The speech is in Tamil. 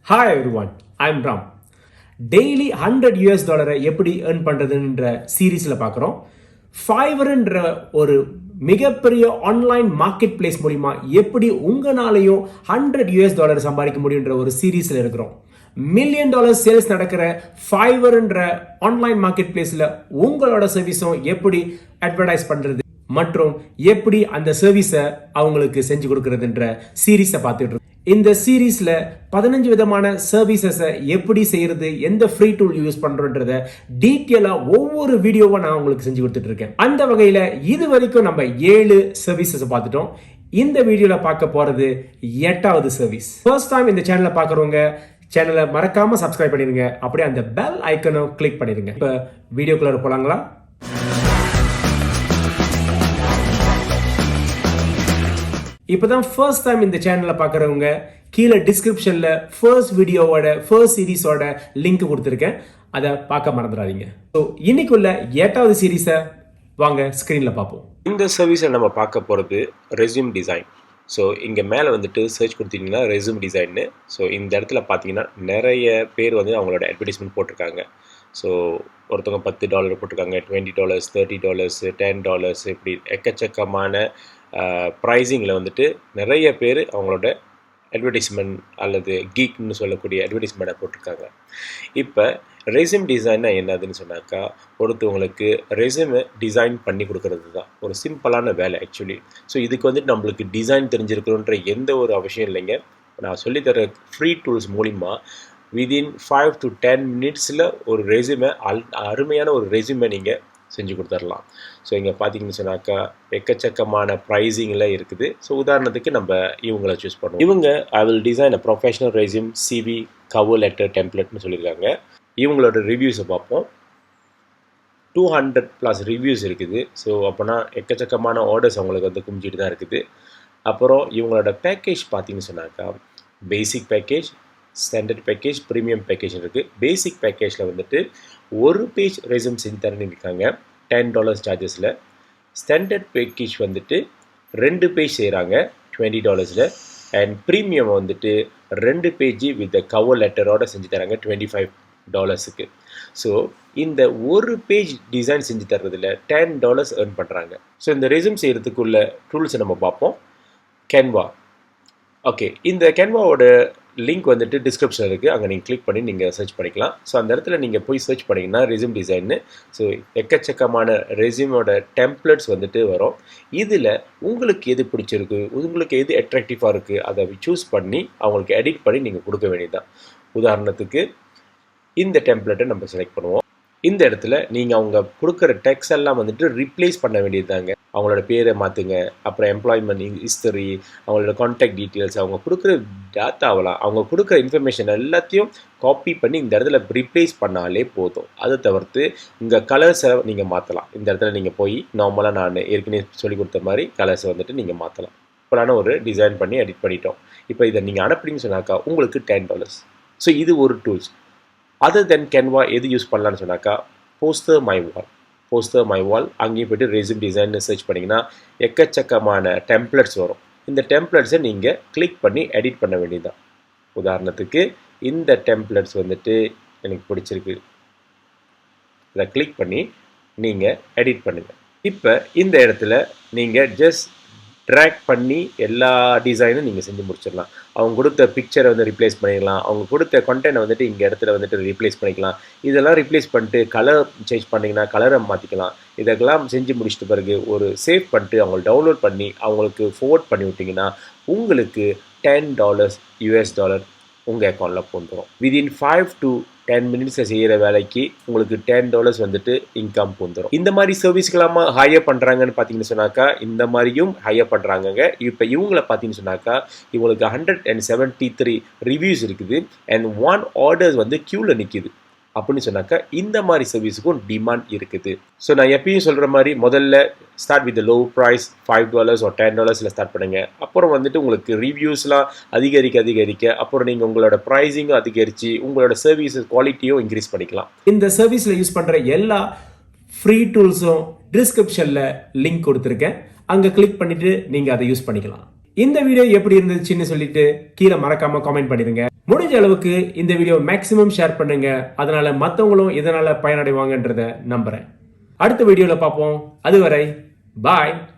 Hi everyone, I'm Raam. Daily $100 எப்படி earn பண்றதுன்ற சீரீஸ்ல பார்க்குறோம். Fiverrன்ற ஒரு மிகப்பெரிய ஆன்லைன் மார்க்கெட் பிளேஸ் மூலிமா எப்படி உங்களாலையும் $100 சம்பாதிக்க முடியுன்ற ஒரு சீரீஸ்ல இருக்கிறோம். $1 million சேல்ஸ் நடக்கிற Fiverrன்ற ஆன்லைன் மார்க்கெட் பிளேஸ்ல உங்களோட சர்வீஸும் எப்படி அட்வர்டைஸ் பண்றது மற்றும் எப்படி அந்த சர்வீஸை அவங்களுக்கு செஞ்சு கொடுக்கறதுன்ற சீரீஸை பார்த்துட்டு இருக்கோம். இந்த சீரீஸ்ல 15 விதமான சர்வீசஸை எப்படி செய்யறது, எந்த ஃப்ரீ டூல் யூஸ் பண்றோன்றத டீட்டெயிலா ஒவ்வொரு வீடியோவா நான் உங்களுக்கு செஞ்சு கொடுத்துட்டு இருக்கேன். அந்த வகையில இது வரைக்கும் நம்ம 7 சர்வீசஸ் பார்த்துட்டோம். இந்த வீடியோல பார்க்க போறது 8வது சர்வீஸ். ஃபர்ஸ்ட் டைம் இந்த சேனலை பார்க்குறவங்க சேனலை மறக்காம சப்ஸ்கிரைப் பண்ணிருங்க, அப்படியே அந்த பெல் ஐக்கனை கிளிக் பண்ணிருங்க. இப்ப வீடியோக்குள்ள போலாங்களா? இப்போதான் ஃபர்ஸ்ட் டைம் இந்த சேனலை பார்க்குறவங்க கீழே டிஸ்கிரிப்ஷனில் ஃபர்ஸ்ட் வீடியோவோட ஃபர்ஸ்ட் சீரீஸோட லிங்க் கொடுத்துருக்கேன், அதை பார்க்க மறந்துடாதீங்க. ஸோ இன்னைக்குள்ள 8வது சீரீஸை வாங்க ஸ்க்ரீனில் பார்ப்போம். இந்த சர்வீஸில் நம்ம பார்க்க போகிறது ரெஸ்யூம் டிசைன். ஸோ இங்கே மேலே வந்துட்டு சர்ச் கொடுத்தீங்கன்னா ரெஸ்யூம் டிசைன்னு. ஸோ இந்த இடத்துல பார்த்தீங்கன்னா நிறைய பேர் வந்து அவங்களோட அட்வர்டைஸ்மெண்ட் போட்டிருக்காங்க. ஸோ ஒருத்தவங்க $10 போட்டிருக்காங்க, $20, $30, $10 இப்படி எக்கச்சக்கமான ப்ரைஸிங்கில் வந்துட்டு நிறைய பேர் அவங்களோட அட்வர்டைஸ்மெண்ட் அல்லது கீக்னு சொல்லக்கூடிய அட்வர்டைஸ்மெண்ட்டை போட்டிருக்காங்க. இப்போ ரெஸ்யூம் டிசைன்னா என்னதுன்னு சொன்னாக்கா, ஒருத்தவங்களுக்கு ரெஸ்யூமை டிசைன் பண்ணி கொடுக்கறது தான் ஒரு சிம்பிளான வேலை ஆக்சுவலி. ஸோ இதுக்கு வந்துட்டு நம்மளுக்கு டிசைன் தெரிஞ்சிருக்கணுன்ற எந்த ஒரு அவசியம் இல்லைங்க. நான் சொல்லித்தர ஃப்ரீ டூல்ஸ் மூலிமா விதின் 5 to 10 மினிட்ஸில் ஒரு ரெஸ்யூமை அருமையான ஒரு ரெஸ்யூமை நீங்கள் செஞ்சு கொடுத்துடலாம். ஸோ இங்கே பார்த்தீங்கன்னு சொன்னாக்கா எக்கச்சக்கமான ப்ரைஸிங்கில் இருக்குது. ஸோ உதாரணத்துக்கு நம்ம இவங்களை சூஸ் பண்ணுவோம். இவங்க I will design a professional resume CV cover letter டெம்ப்ளேட்னு சொல்லியிருக்காங்க. இவங்களோட ரிவ்யூஸை பார்ப்போம். 200+ ரிவ்யூஸ் இருக்குது. ஸோ அப்போனா எக்கச்சக்கமான ஆர்டர்ஸ் அவங்களுக்கு வந்து குமிச்சிட்டு தான் இருக்குது. அப்புறம் இவங்களோட பேக்கேஜ் பார்த்தீங்கன்னு சொன்னாக்கா பேசிக் package, standard package, premium package இருக்குது. பேசிக் பேக்கேஜில் வந்துட்டு ஒரு பேஜ் ரெஸ்யூம் செஞ்சு தரேன்னு இருக்காங்க $10 சார்ஜஸில். ஸ்டாண்டர்ட் பேக்கேஜ் வந்துட்டு 2 பேஜ் செய்கிறாங்க $20. அண்ட் ப்ரீமியம் வந்துட்டு 2 பேஜ் வித் கவர் லெட்டரோட செஞ்சு தராங்க $25. ஸோ இந்த ஒரு பேஜ் டிசைன் செஞ்சு தர்றதுல $10 earn பண்ணுறாங்க. ஸோ இந்த ரெஸ்யூம் செய்கிறதுக்குள்ள டூல்ஸை நம்ம பார்ப்போம். கேன்வா. ஓகே, இந்த கேன்வாவோட லிங்க் வந்துட்டு டிஸ்கிரிப்ஷனில் இருக்குது, அங்கே நீங்கள் கிளிக் பண்ணி நீங்கள் சர்ச் பண்ணிக்கலாம். ஸோ அந்த இடத்துல நீங்கள் போய் சர்ச் பண்ணிங்கன்னா ரெஸ்யூம் டிசைன்னு ஸோ எக்கச்சக்கமான ரெஸ்யூமோட டெம்ப்ளேட்ஸ் வந்துட்டு வரும். இதில் உங்களுக்கு எது பிடிச்சிருக்கு, உங்களுக்கு எது அட்ராக்டிவாக இருக்குது அதை சூஸ் பண்ணி அவங்களுக்கு எடிட் பண்ணி நீங்கள் கொடுக்க வேண்டியதுதான். உதாரணத்துக்கு இந்த டெம்ப்ளேட்டை நம்ம செலக்ட் பண்ணுவோம். இந்த இடத்துல நீங்கள் அவங்க கொடுக்குற டெக்ஸ்ட் எல்லாம் வந்துட்டு ரீப்ளேஸ் பண்ண வேண்டியது தாங்க. அவங்களோட பேரை மாற்றுங்க, அப்புறம் எம்ப்ளாய்மெண்ட் ஹிஸ்டரி, அவங்களோட கான்டாக்ட் டீட்டெயில்ஸ், அவங்க கொடுக்குற டேட்டாவெல்லாம், அவங்க கொடுக்குற இன்ஃபர்மேஷன் எல்லாத்தையும் காப்பி பண்ணி இந்த இடத்துல ரீப்ளேஸ் பண்ணாலே போதும். அதை தவிர்த்து உங்கள் கலர்ஸை நீங்கள் மாற்றலாம். இந்த இடத்துல நீங்கள் போய் நார்மலாக நான் ஏற்கனவே சொல்லி கொடுத்த மாதிரி கலர்ஸை வந்துட்டு நீங்கள் மாற்றலாம். இப்போலான ஒரு டிசைன் பண்ணி எடிட் பண்ணிட்டோம். இப்போ இதை நீங்கள் அனுப்புறீங்கன்னு சொன்னாக்கா உங்களுக்கு $10. ஸோ இது ஒரு டூல்ஸ். அதர் தென் கேன்வா எது யூஸ் பண்ணலான்னு சொன்னாக்கா போஸ்டர் மை வால் அங்கேயும் போய்ட்டு ரெஸ்யூம் டிசைன் சர்ச் பண்ணிங்கன்னா எக்கச்சக்கமான டெம்ப்ளேட்ஸ் வரும். இந்த டெம்ப்ளேட்ஸை நீங்கள் கிளிக் பண்ணி எடிட் பண்ண வேண்டியதுதான். உதாரணத்துக்கு இந்த டெம்ப்ளேட்ஸ் வந்துட்டு எனக்கு பிடிச்சிருக்கு, இதை கிளிக் பண்ணி நீங்கள் எடிட் பண்ணுங்கள். இப்போ இந்த இடத்துல நீங்கள் ஜஸ்ட் ட்ராக் பண்ணி எல்லா டிசைனும் நீங்கள் செஞ்சு முடிச்சிடலாம். அவங்க கொடுத்த பிக்சரை வந்து ரீப்ளேஸ் பண்ணிக்கலாம், அவங்க கொடுத்த கண்டென்ட்டை வந்துட்டு இங்கே இடத்துல வந்துட்டு ரீப்ளேஸ் பண்ணிக்கலாம். இதெல்லாம் ரீப்ளேஸ் பண்ணிட்டு கலர் சேஞ்ச் பண்ணிங்கன்னா கலரை மாற்றிக்கலாம். இதெல்லாம் செஞ்சு முடிச்சிட்ட பிறகு ஒரு சேவ் பண்ணிட்டு அவங்க டவுன்லோட் பண்ணி அவங்களுக்கு ஃபோர்வர்ட் பண்ணி விட்டிங்கன்னா உங்களுக்கு $10 உங்கள் அக்கௌண்ட்டில் வந்துடும். விதின் 5 to 10 மினிட்ஸில் செய்கிற வேலைக்கு உங்களுக்கு $10 வந்துட்டு இன்கம் வந்துடும். இந்த மாதிரி சர்வீஸ்கெல்லாமா ஹையர் பண்ணுறாங்கன்னு பார்த்தீங்கன்னு சொன்னாக்கா இந்த மாதிரியும் ஹையர் பண்ணுறாங்கங்க. இப்போ இவங்களை பார்த்தீங்கன்னு சொன்னாக்கா இவங்களுக்கு 173 ரிவ்யூஸ் இருக்குது அண்ட் 1 ஆர்டர்ஸ் வந்து க்யூவில் நிற்கிது. அப்படின்னு சொன்னாக்கா இந்த மாதிரி சர்வீஸுக்கும் டிமாண்ட் இருக்குது. ஸோ நான் எப்பயும் சொல்கிற மாதிரி முதல்ல start with low price $5 or $10 start பண்ணுங்க. அப்புறம் வந்துட்டு உங்களுக்கு ரிவ்யூஸ்லாம் அதிகரிக்க அப்புறம் நீங்கள் உங்களோட ப்ரைஸிங்கும் அதிகரித்து உங்களோட சர்வீஸஸ் குவாலிட்டியும் இன்க்ரீஸ் பண்ணிக்கலாம். இந்த சர்வீஸில் யூஸ் பண்ணுற எல்லா ஃப்ரீ டூல்ஸும் டிஸ்கிரிப்ஷனில் லிங்க் கொடுத்துருக்கேன், அங்கே கிளிக் பண்ணிவிட்டு நீங்கள் அதை யூஸ் பண்ணிக்கலாம். இந்த வீடியோ எப்படி இருந்துச்சுன்னு சொல்லிட்டு கீழே மறக்காம காமெண்ட் பண்ணிடுங்க. முடிஞ்ச அளவுக்கு இந்த வீடியோ மேக்ஸிமம் ஷேர் பண்ணுங்க. அதனால மற்றவங்களும் இதனால பயனடைவாங்கன்றத நம்புறேன். அடுத்த வீடியோல பார்ப்போம். அதுவரை பாய்.